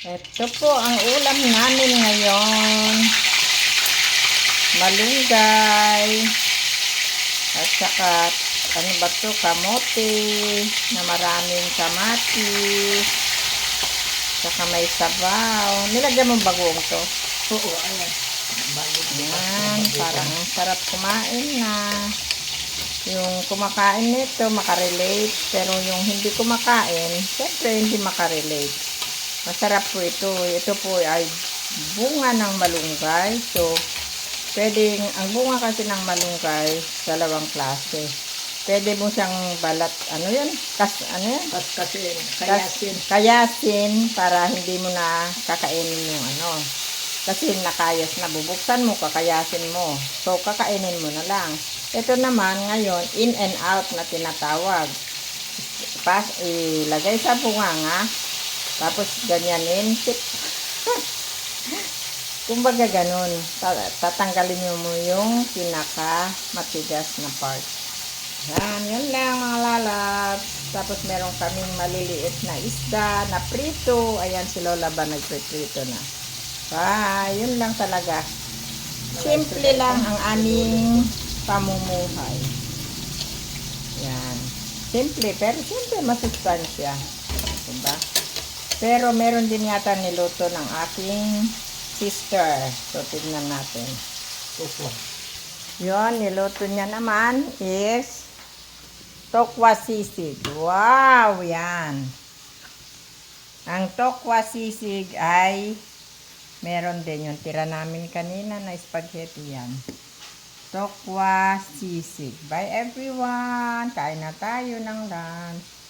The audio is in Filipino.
Ito po ang ulam namin ngayon. Malunggay. At saka, ano ba to? Kamote. Na maraming kamatis. Saka may sabaw. Nilagyan mo bagoong to? Oo, ayan. Ayan, parang ang sarap kumain na. Yung kumakain nito, makarelate. Pero yung hindi kumakain, syempre hindi makarelate. Masarap po ito. Ito po ay bunga ng malunggay. So, pwedeng, ang bunga kasi ng malunggay, dalawang klase. Pwede mo siyang balat, ano yan? Ano yan? Kaskasin, kayasin. Kayasin para hindi mo na kakainin yung ano. Kasi nakayas na, bubuksan mo, kakayasin mo. So, kakainin mo na lang. Ito naman, ngayon, in and out na tinatawag. Ilagay sa bunganga. Tapos, ganyanin. Kumbaga ganun. Tatanggalin mo yung pinaka-matigas na part. Yan lang mga lalabs. Tapos, meron kaming maliliit na isda na prito. Ayan, si Lola ba nagprito na. Yun lang talaga. Simple lang ang aming pamumuhay. Yan. Simple, pero simple masustansya. Diba? Pero meron din yata niluto ng aking sister. So, tignan natin. Opo. Yun, niluto niya naman is tokwa sisig. Wow! Yan. Ang tokwa sisig ay meron din yung tira namin kanina na spaghetti yan. Tokwa sisig. Bye everyone! Kain na tayo ng lunch.